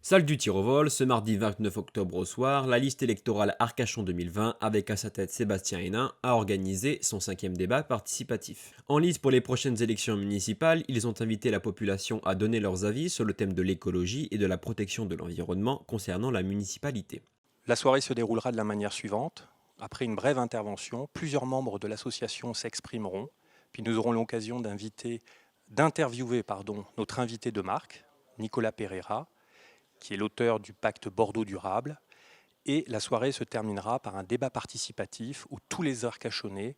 Salle du tir au vol, ce mardi 29 octobre au soir, la liste électorale Arcachon 2020, avec à sa tête Sébastien Hénin, a organisé son cinquième débat participatif. En lice pour les prochaines élections municipales, ils ont invité la population à donner leurs avis sur le thème de l'écologie et de la protection de l'environnement concernant la municipalité. La soirée se déroulera de la manière suivante. Après une brève intervention, plusieurs membres de l'association s'exprimeront, puis nous aurons l'occasion d'interviewer notre invité de marque, Nicolas Pereira, qui est l'auteur du pacte Bordeaux Durable, et la soirée se terminera par un débat participatif où tous les Arcachonnais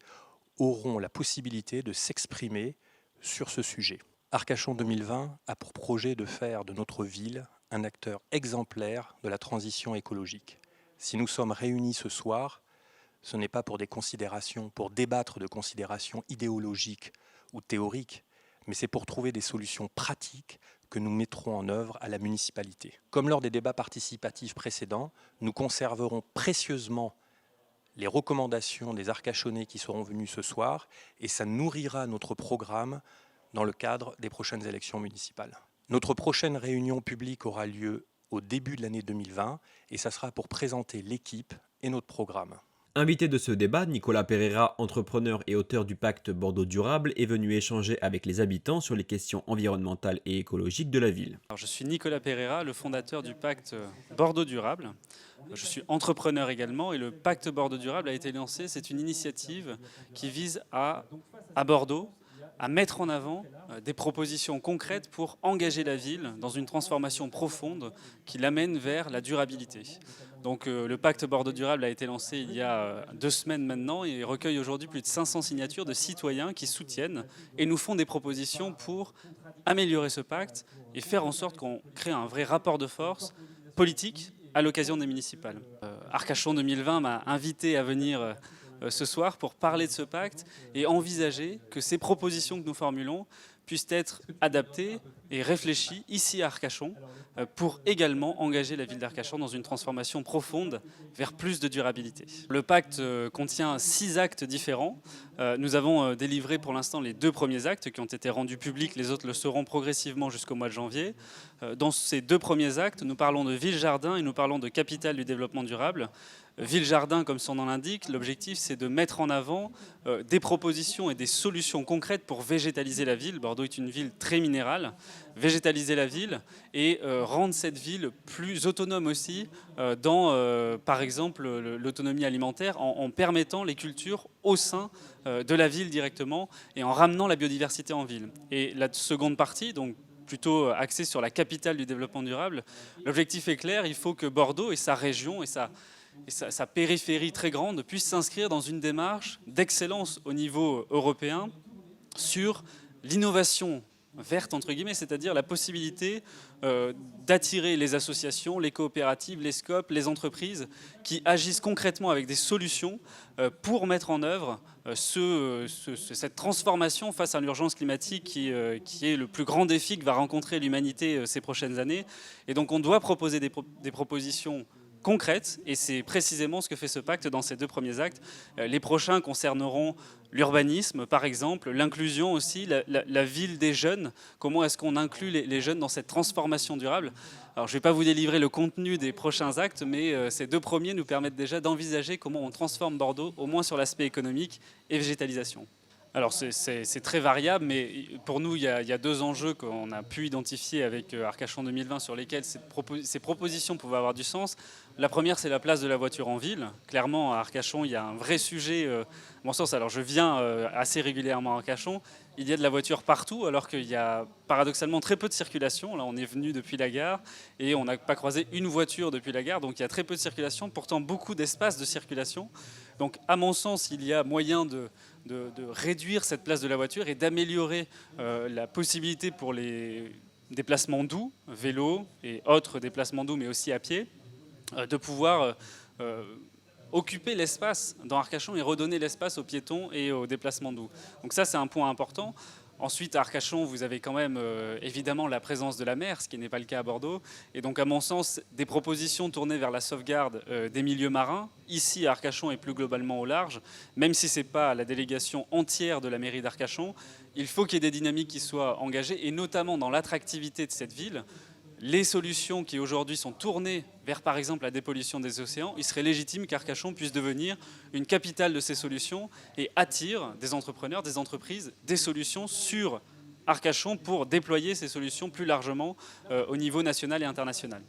auront la possibilité de s'exprimer sur ce sujet. Arcachon 2020 a pour projet de faire de notre ville un acteur exemplaire de la transition écologique. Si nous sommes réunis ce soir, ce n'est pas pour pour débattre de considérations idéologiques ou théoriques, mais c'est pour trouver des solutions pratiques que nous mettrons en œuvre à la municipalité. Comme lors des débats participatifs précédents, nous conserverons précieusement les recommandations des Arcachonnais qui seront venus ce soir, et ça nourrira notre programme dans le cadre des prochaines élections municipales. Notre prochaine réunion publique aura lieu au début de l'année 2020, et ça sera pour présenter l'équipe et notre programme. Invité de ce débat, Nicolas Pereira, entrepreneur et auteur du pacte Bordeaux Durable, est venu échanger avec les habitants sur les questions environnementales et écologiques de la ville. Alors, je suis Nicolas Pereira, le fondateur du pacte Bordeaux Durable. Je suis entrepreneur également et le pacte Bordeaux Durable a été lancé. C'est une initiative qui vise à Bordeaux, à mettre en avant des propositions concrètes pour engager la ville dans une transformation profonde qui l'amène vers la durabilité. Donc le pacte Bordeaux Durable a été lancé il y a 2 semaines maintenant et recueille aujourd'hui plus de 500 signatures de citoyens qui soutiennent et nous font des propositions pour améliorer ce pacte et faire en sorte qu'on crée un vrai rapport de force politique à l'occasion des municipales. Arcachon 2020 m'a invité à venir ce soir pour parler de ce pacte et envisager que ces propositions que nous formulons puissent être adaptées et réfléchies ici à Arcachon pour également engager la ville d'Arcachon dans une transformation profonde vers plus de durabilité. Le pacte contient 6 actes différents. Nous avons délivré pour l'instant les 2 premiers actes qui ont été rendus publics, les autres le seront progressivement jusqu'au mois de janvier. Dans ces 2 premiers actes, nous parlons de ville-jardin et nous parlons de capitale du développement durable. Ville-jardin, comme son nom l'indique, l'objectif c'est de mettre en avant des propositions et des solutions concrètes pour végétaliser la ville. Bordeaux est une ville très minérale. Végétaliser la ville et rendre cette ville plus autonome aussi dans, par exemple, l'autonomie alimentaire en permettant les cultures au sein de la ville directement et en ramenant la biodiversité en ville. Et la seconde partie, donc plutôt axée sur la capitale du développement durable, l'objectif est clair, il faut que Bordeaux et sa région et sa périphérie très grande puissent s'inscrire dans une démarche d'excellence au niveau européen sur l'innovation verte, entre guillemets, c'est-à-dire la possibilité d'attirer les associations, les coopératives, les SCOP, les entreprises qui agissent concrètement avec des solutions pour mettre en œuvre cette transformation face à l'urgence climatique qui est le plus grand défi que va rencontrer l'humanité ces prochaines années. Et donc on doit proposer des propositions concrètes, et c'est précisément ce que fait ce pacte dans ces 2 premiers actes. Les prochains concerneront l'urbanisme, par exemple, l'inclusion aussi, la ville des jeunes. Comment est-ce qu'on inclut les jeunes dans cette transformation durable? Alors, je ne vais pas vous délivrer le contenu des prochains actes, mais ces 2 premiers nous permettent déjà d'envisager comment on transforme Bordeaux, au moins sur l'aspect économique et végétalisation. Alors c'est très variable, mais pour nous, il y a 2 enjeux qu'on a pu identifier avec Arcachon 2020 sur lesquels ces propositions pouvaient avoir du sens. La première, c'est la place de la voiture en ville. Clairement, à Arcachon, il y a un vrai sujet. À mon sens, alors je viens assez régulièrement à Arcachon, il y a de la voiture partout, alors qu'il y a paradoxalement très peu de circulation. Là, on est venu depuis la gare et on n'a pas croisé une voiture depuis la gare, donc il y a très peu de circulation, pourtant beaucoup d'espace de circulation. Donc à mon sens, il y a moyen de réduire cette place de la voiture et d'améliorer la possibilité pour les déplacements doux, vélo et autres déplacements doux, mais aussi à pied, de pouvoir occuper l'espace dans Arcachon et redonner l'espace aux piétons et aux déplacements doux. Donc ça, c'est un point important. Ensuite, à Arcachon, vous avez quand même évidemment la présence de la mer, ce qui n'est pas le cas à Bordeaux. Et donc, à mon sens, des propositions tournées vers la sauvegarde des milieux marins, ici à Arcachon et plus globalement au large, même si ce n'est pas la délégation entière de la mairie d'Arcachon, il faut qu'il y ait des dynamiques qui soient engagées, et notamment dans l'attractivité de cette ville. les solutions qui aujourd'hui sont tournées vers par exemple la dépollution des océans, il serait légitime qu'Arcachon puisse devenir une capitale de ces solutions et attire des entrepreneurs, des entreprises, des solutions sur Arcachon pour déployer ces solutions plus largement au niveau national et international.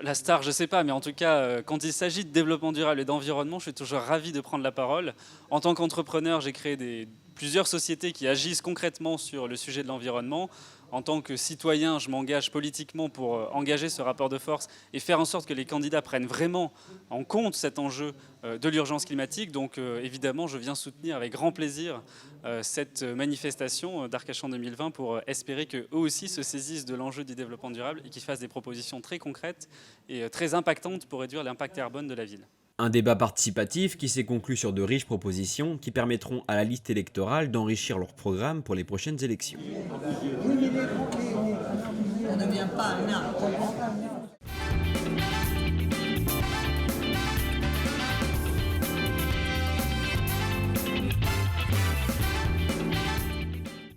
La star, je ne sais pas, mais en tout cas, quand il s'agit de développement durable et d'environnement, je suis toujours ravi de prendre la parole. En tant qu'entrepreneur, j'ai créé plusieurs sociétés qui agissent concrètement sur le sujet de l'environnement. En tant que citoyen, je m'engage politiquement pour engager ce rapport de force et faire en sorte que les candidats prennent vraiment en compte cet enjeu de l'urgence climatique. Donc évidemment, je viens soutenir avec grand plaisir cette manifestation d'Arcachon 2020 pour espérer qu'eux aussi se saisissent de l'enjeu du développement durable et qu'ils fassent des propositions très concrètes et très impactantes pour réduire l'impact carbone de la ville. Un débat participatif qui s'est conclu sur de riches propositions qui permettront à la liste électorale d'enrichir leur programme pour les prochaines élections. On ne devient pas un arbre.